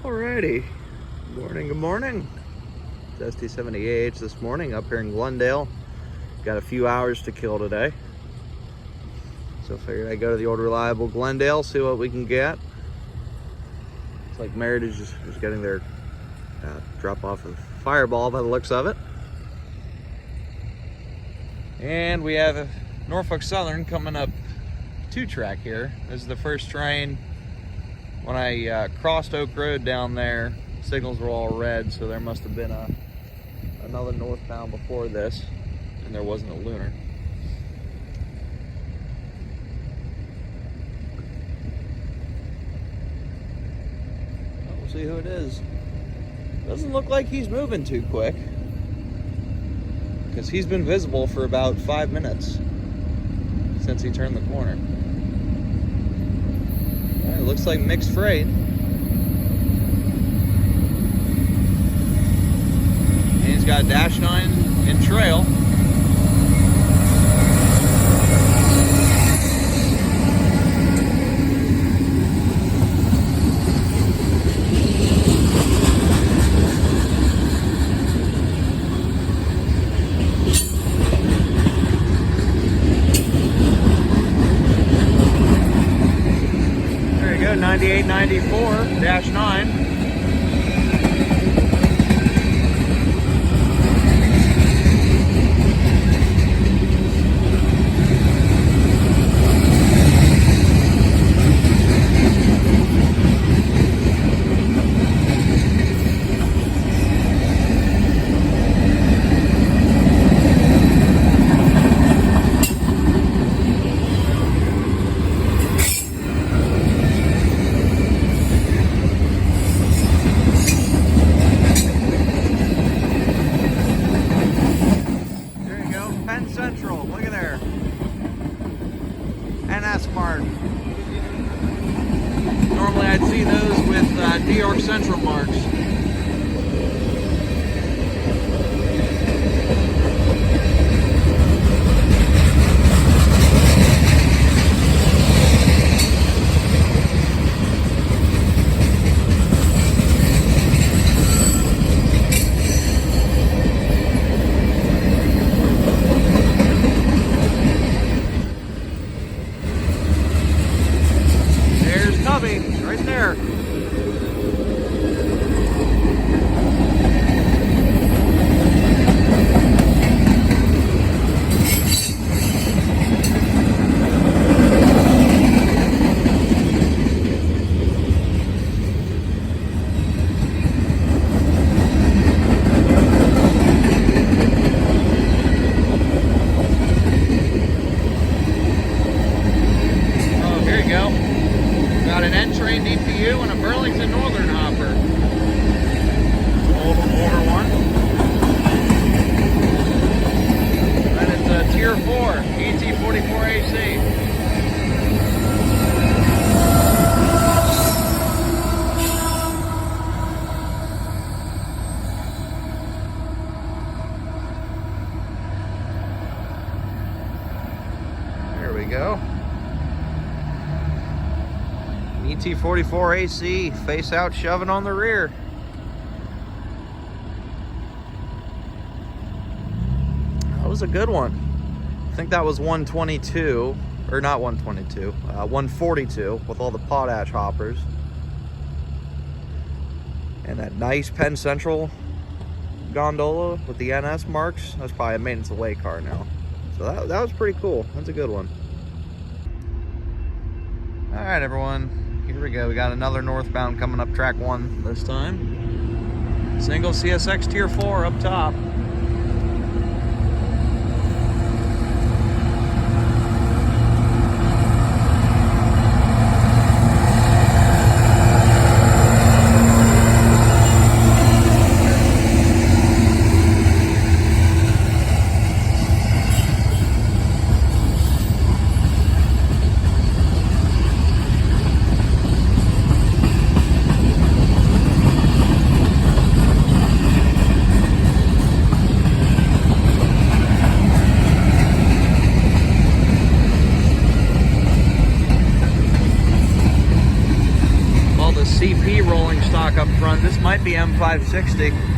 Alrighty, good morning. It's ST70AH this morning up here in Glendale. Got a few hours to kill today. So figured I'd go to the old reliable Glendale, see what we can get. It's like Meritage is getting their drop off of Fireball by the looks of it. And we have a Norfolk Southern coming up 2-track here. This is the first train. When I crossed Oak Road down there, signals were all red, so there must have been another northbound before this, and there wasn't a lunar. We'll see who it is. Doesn't look like he's moving too quick, because he's been visible for about 5 minutes since he turned the corner. It looks like mixed freight. And he's got dash 9 in trail. There you go, 9894-9. Central, look at there. NS mark. Normally I'd see those with New York Central marks. Right there. Oh, here you go. Got an N-train DPU and a Burlington Northern hopper. Older one. And it's a Tier 4 ET44AC. There we go. ET44AC, face out, shoving on the rear. That was a good one. I think that was 122, or not 122, 142 with all the potash hoppers. And that nice Penn Central gondola with the NS marks. That's probably a maintenance away car now. So that was pretty cool. That's a good one. All right, everyone. Here we go. We got another northbound coming up track 1 this time. Single CSX Tier 4 up top. CP rolling stock up front. This might be M560.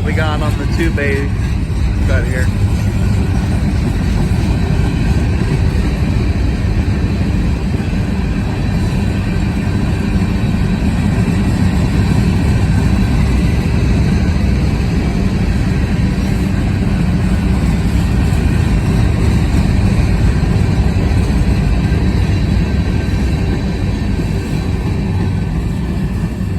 We got on the 2-bay cut here.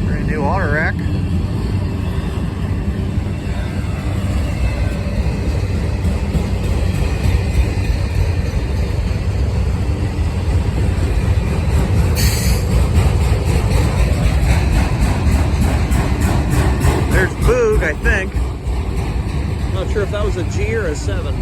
Brand new auto rack. I think. Not sure if that was a G or a 7.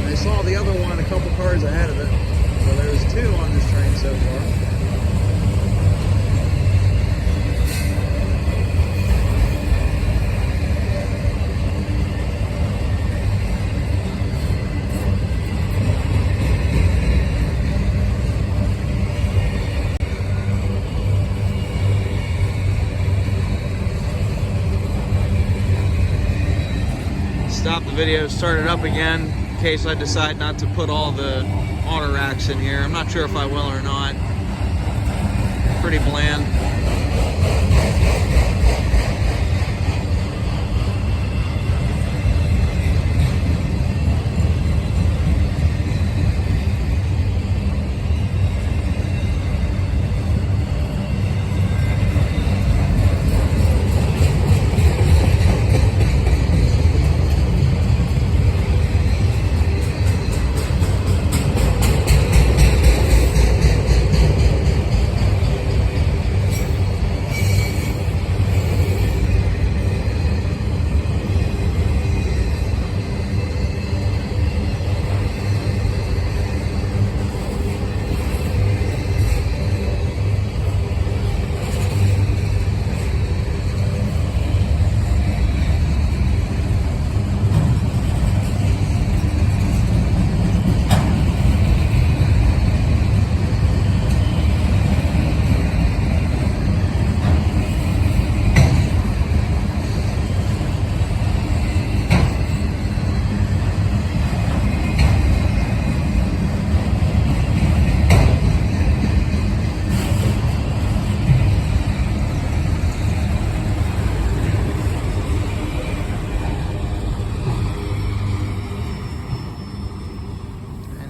I saw the other one a couple cars ahead of it. So there's 2 on this train so far. Stop the video, start it up again in case I decide not to put all the auto racks in here. I'm not sure if I will or not. Pretty bland.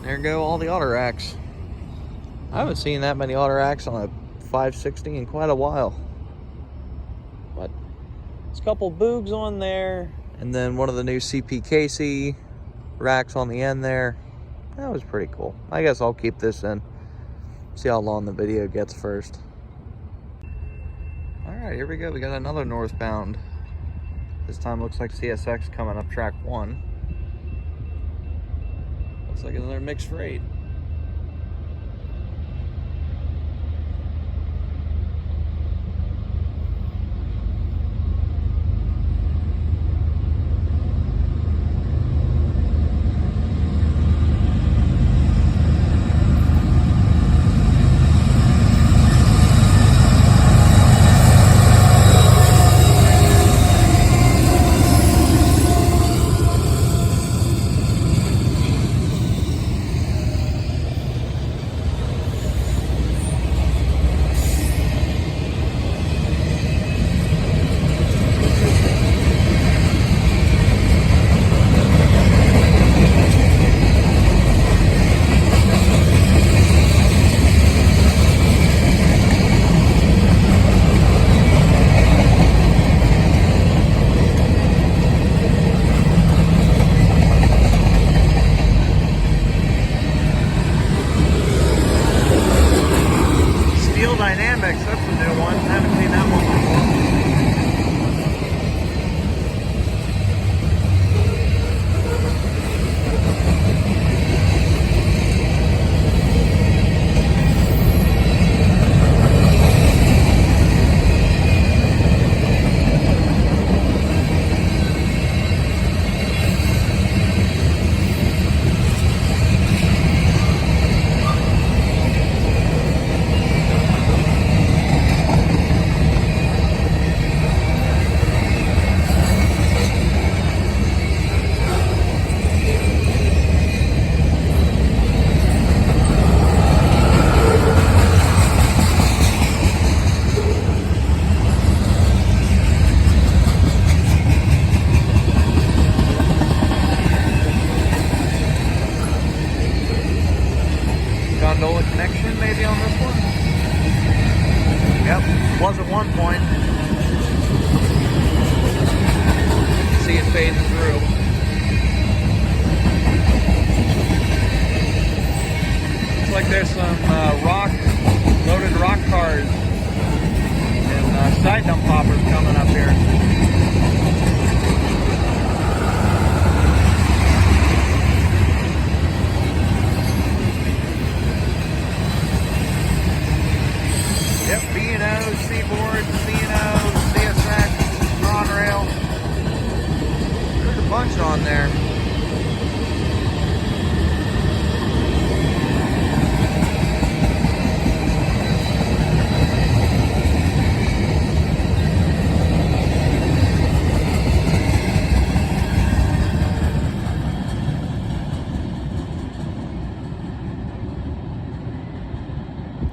There go all the auto racks. I haven't seen that many auto racks on a 560 in quite a while. But there's a couple boogs on there, and then one of the new CPKC racks on the end there. That was pretty cool. I guess I'll keep this in. See how long the video gets first. All right, here we go. We got another northbound. This time looks like CSX coming up track 1. Looks like another mixed freight. Was at one point. See it fading through. Looks like there's some loaded rock cars and side dump hoppers coming up here. Yep, B&O, Seaboard, C&O, CSX, Conrail. There's a bunch on there.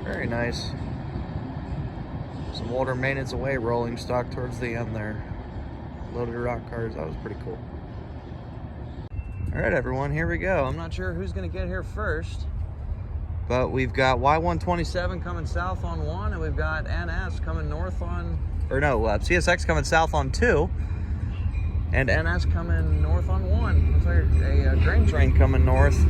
Very nice. Some older maintenance away rolling stock towards the end there. Loaded rock cars, that was pretty cool. All right, everyone, here we go. I'm not sure who's gonna get here first, but we've got Y127 coming south on 1, and we've got NS coming north on, CSX coming south on 2, and NS coming north on 1. Looks like a grain train coming north.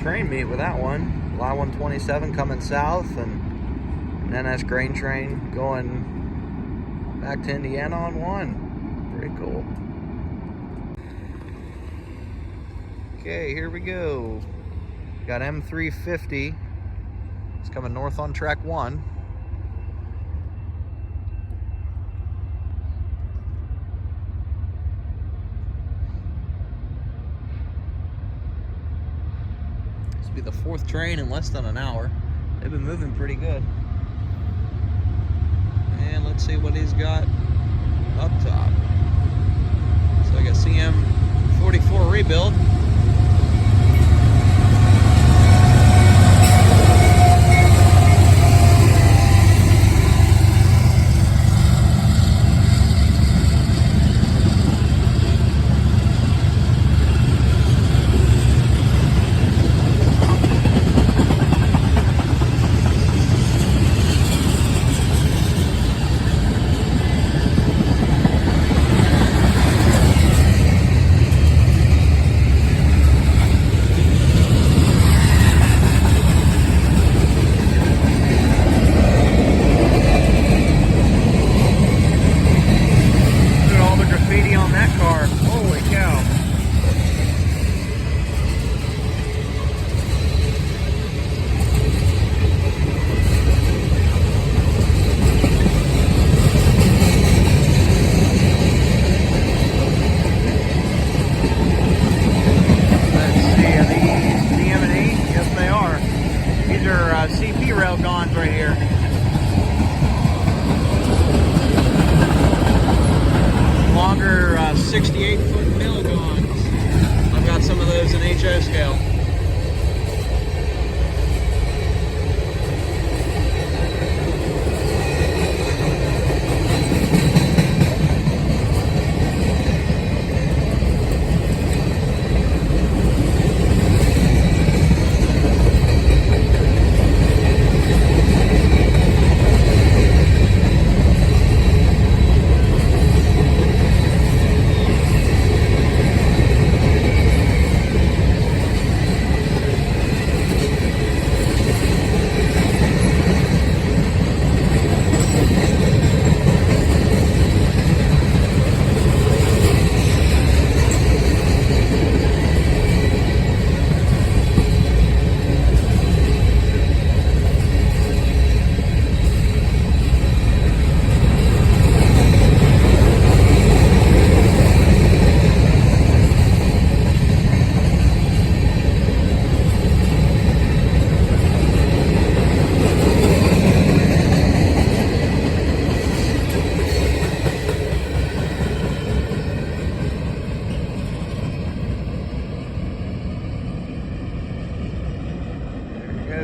Train meet with that one. Y127 coming south, and an NS grain train going back to Indiana on 1. Pretty cool. Okay, here we go. Got M350. It's coming north on track 1. Be the 4th train in less than an hour. They've been moving pretty good. And let's see what he's got up top. So I got CM 44 rebuild. 58-foot mill gongs. I've got some of those in HO scale.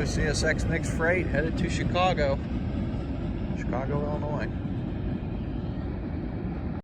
CSX mixed freight headed to Chicago, Illinois.